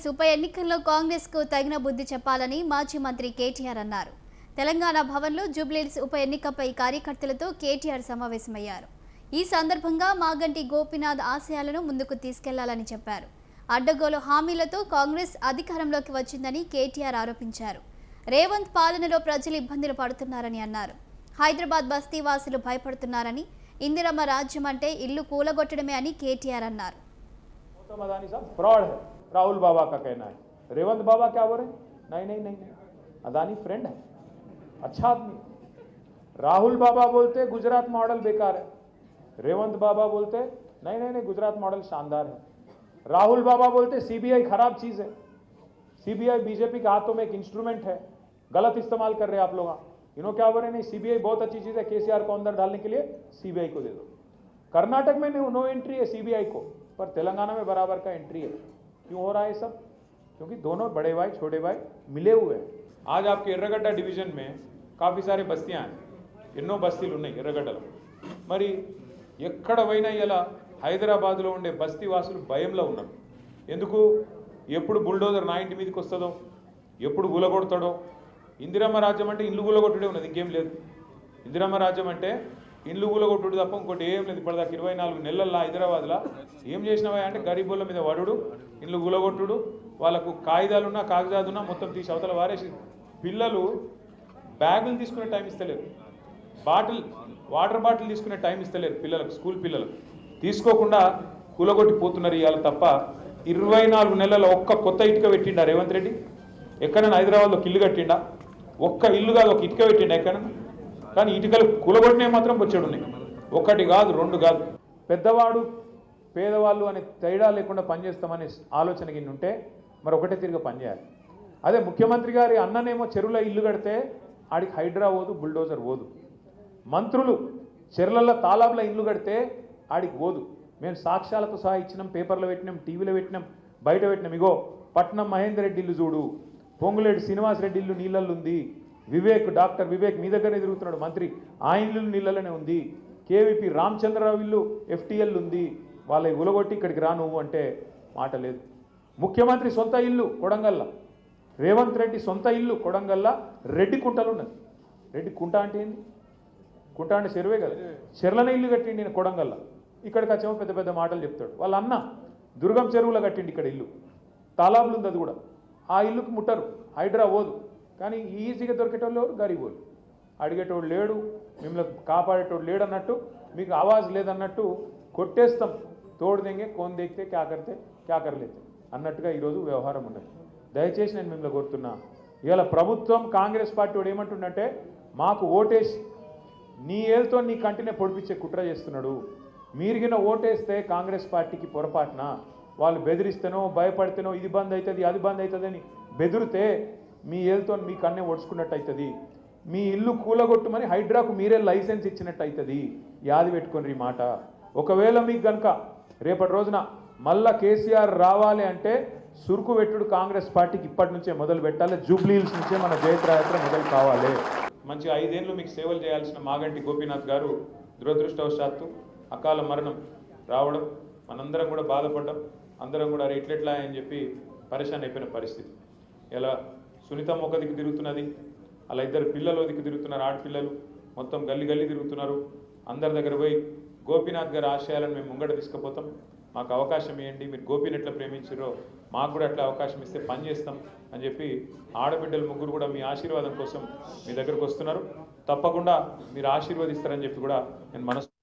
జూబ్లీహిల్స్ ఉప ఎన్నికల్లో కాంగ్రెస్కు తగిన బుద్ధి చెప్పాలని మాజీ మంత్రి కేటీఆర్ అన్నారు. తెలంగాణ భవన్లో జూబ్లీహిల్స్ ఉప ఎన్నికపై కార్యకర్తలతో కేటీఆర్ సమావేశమయ్యారు. ఈ సందర్భంగా మాగంటి గోపీనాథ్ ఆశయాలను ముందుకు తీసుకెళ్లాలని చెప్పారు. అడ్డగోలు హామీలతో కాంగ్రెస్ అధికారంలోకి వచ్చిందని కేటీఆర్ ఆరోపించారు. రేవంత్ పాలనలో ప్రజలు ఇబ్బందులు పడుతున్నారని అన్నారు. హైదరాబాద్ బస్తీ వాసులు భయపడుతున్నారని, ఇందిరమ్మ రాజ్యం అంటే ఇల్లు కూలగొట్టడమే అని కేటీఆర్ అన్నారు. अदानी साहब फ्रॉड है, राहुल बाबा का कहना है। रेवंत बाबा क्या बोल रहे? नहीं नहीं नहीं, अदानी फ्रेंड है, अच्छा आदमी। राहुल बाबा बोलते गुजरात मॉडल बेकार है, रेवंत बाबा बोलते नहीं नहीं नहीं गुजरात मॉडल शानदार है। राहुल बाबा बोलते सीबीआई खराब चीज है, सीबीआई बीजेपी के हाथों में एक इंस्ट्रूमेंट है, गलत इस्तेमाल कर रहे हैं आप लोग। इन्होंने क्या बोल रहे? नहीं सीबीआई बहुत अच्छी चीज है, केसीआर को अंदर डालने के लिए सीबीआई को दे दो। कर्नाटक में नो एंट्री है सीबीआई को, पर तेलंगाना में बराबर का एंट्री है। क्यों हो रहा है सब? क्योंकि दोनों बड़े भाई छोटे भाई मिले हुए हैं। आज आपके ఎర్రగడ్డ डिवीजन में काफ़ी सारे बस्तियां हैं, ఎన్నో బస్తీలు ఉన్నాయి ఎర్రగడ్డలో. మరి ఎక్కడ పోయినా ఇలా హైదరాబాద్లో ఉండే బస్తీ వాసులు భయంలో ఉన్నారు. ఎందుకు? ఎప్పుడు బుల్డోజర్ నా ఇంటి మీదకి వస్తుందో, ఎప్పుడు గులగొడతాడో. ఇందిరమ్మ రాజ్యం అంటే ఇల్లు గులగొట్టుడే ఉన్నది, ఇంకేం లేదు. ఇందిరమ్మ రాజ్యం అంటే ఇల్లు కూలగొట్టుడు తప్ప ఇంకోటి ఏం లేదు. ఇప్పటిదాకా 24 నెలల్లో హైదరాబాద్లో ఏం చేసినవా అంటే గరీబుల మీద వడుడు, ఇల్లు కూలగొట్టుడు, వాళ్ళకు కాగితాలున్నా కాగజాదున్నా మొత్తం తీసి అవతల వారేసి. పిల్లలు బ్యాగులు తీసుకునే టైం ఇస్తలేరు, వాటర్ బాటిల్ తీసుకునే టైం ఇస్తలేరు పిల్లలకు, స్కూల్ పిల్లలకు. తీసుకోకుండా కూలగొట్టి పోతున్నారు ఇవాళ తప్ప 24 నెలల్లో ఒక్క కొత్త ఇటుక పెట్టిండా రేవంత్ రెడ్డి? ఎక్కడైనా హైదరాబాద్లో ఒక ఇల్లు కట్టిండా? ఒక్క ఇల్లు కాదు, ఒక ఇటుక పెట్టిండా ఎక్కడైనా? కానీ ఇటుకలు కూలగొట్టినవి మాత్రం వచ్చాడు ఉన్నాయి. ఒకటి కాదు, రెండు కాదు. పెద్దవాడు పేదవాళ్ళు అనే తేడా లేకుండా పనిచేస్తామనే ఆలోచన కింద ఉంటే మరి ఒకటే తిరిగి పనిచేయాలి. అదే ముఖ్యమంత్రి గారి అన్ననేమో చెరువులో ఇల్లు కడితే ఆడికి హైడ్రా పోదు, బుల్డోజర్ పోదు. మంత్రులు చెరువుల తాలాబ్ల ఇల్లు కడితే ఆడికి పోదు. మేము సాక్ష్యాలతో సహా ఇచ్చినాం, పేపర్లో పెట్టినాం, టీవీలో పెట్టినాం, బయట పెట్టినాం. ఇగో పట్నం మహేందర్ రెడ్డి ఇల్లు చూడు, పొంగులేటి శ్రీనివాస్ రెడ్డి ఇల్లు నీళ్ళల్లో ఉంది, వివేక్ డాక్టర్ వివేక్ మీ దగ్గరనే తిరుగుతున్నాడు మంత్రి, ఆ ఇల్లు నీళ్ళలోనే ఉంది, కేవీపీ రామచంద్రరావు ఇల్లు FTL ఉంది. వాళ్ళ ఉలగొట్టి ఇక్కడికి రా నువ్వు అంటే మాట లేదు. ముఖ్యమంత్రి సొంత ఇల్లు కొడంగల్ల, రేవంత్ రెడ్డి సొంత ఇల్లు కొడంగల్ల రెడ్డి కుంటలు ఉన్నది. రెడ్డి కుంట అంటే ఏంది? కుంట అంటే చెరువే కదా, చెర్లనే ఇల్లు కట్టిండి నేను కొడంగల్ల. ఇక్కడికి వచ్చేమో పెద్ద పెద్ద మాటలు చెప్తాడు. వాళ్ళ అన్న దుర్గం చెరువులో కట్టిండి ఇక్కడ ఇల్లు, తాలాబులు ఉంది అది కూడా. ఆ ఇల్లుకు ముట్టరు, హైడ్రా పోదు. కానీ ఈజీగా దొరికేటోళ్ళు ఎవరు? గరీబోళ్ళు. అడిగేటోడు లేడు, మిమ్మల్ని కాపాడేటోడు లేడు అన్నట్టు, మీకు ఆవాజ్ లేదన్నట్టు కొట్టేస్తాం. తోడు దెంగే కోన్ దేకితే క్యా కర్లేతే అన్నట్టుగా ఈరోజు వ్యవహారం ఉన్నది. దయచేసి నేను మిమ్మల్ని కోరుతున్నా, ఇవాళ ప్రభుత్వం కాంగ్రెస్ పార్టీ వాడు ఏమంటుండంటే మాకు ఓటేసి నీ ఏళ్ళతో నీ కంటినే పొడిపించే కుట్ర చేస్తున్నాడు. మీరిగిన ఓటేస్తే కాంగ్రెస్ పార్టీకి పొరపాటున వాళ్ళు బెదిరిస్తేనో భయపడితేనో ఇది బంద్ అవుతుంది అది బంద్ అవుతుంది అని బెదిరితే మీ ఏళ్ళతో మీ కన్నే ఒడుచుకున్నట్టు అవుతుంది. మీ ఇల్లు కూలగొట్టుమని హైడ్రాకు మీరే లైసెన్స్ ఇచ్చినట్టు అవుతుంది. యాది పెట్టుకొని ఈ మాట. ఒకవేళ మీకు కనుక రేపటి రోజున మళ్ళా కేసీఆర్ రావాలి అంటే సురుకు పెట్టుడు కాంగ్రెస్ పార్టీకి ఇప్పటి నుంచే మొదలు పెట్టాలి. జూబ్లీహిల్స్ నుంచే మన జయత్రయాత్ర మొదలు కావాలి. మంచి 5 ఏళ్ళు మీకు సేవలు చేయాల్సిన మాగంటి గోపీనాథ్ గారు దురదృష్టవశాత్తు అకాల మరణం రావడం మనందరం కూడా బాధపడ్డాం. అందరం కూడా ఎట్లెట్లా అని చెప్పి పరేషాన్ అయిపోయిన పరిస్థితి. ఇలా సునీతమ్మ ఒక దిక్కు తిరుగుతున్నది, అలా ఇద్దరు పిల్లలు దిక్కు తిరుగుతున్నారు, ఆడపిల్లలు మొత్తం గల్లీ గల్లీ తిరుగుతున్నారు. అందరి దగ్గర పోయి గోపీనాథ్ గారి ఆశయాలను మేము ముంగట తీసుకుపోతాం, మాకు అవకాశం ఇవ్వండి, మీరు గోపీని ఎట్లా ప్రేమించారో మాకు కూడా అట్లా అవకాశం ఇస్తే పని చేస్తాం అని చెప్పి ఆడబిడ్డలు ముగ్గురు కూడా మీ ఆశీర్వాదం కోసం మీ దగ్గరకు వస్తున్నారు. తప్పకుండా మీరు ఆశీర్వదిస్తారని చెప్పి కూడా నేను మనసు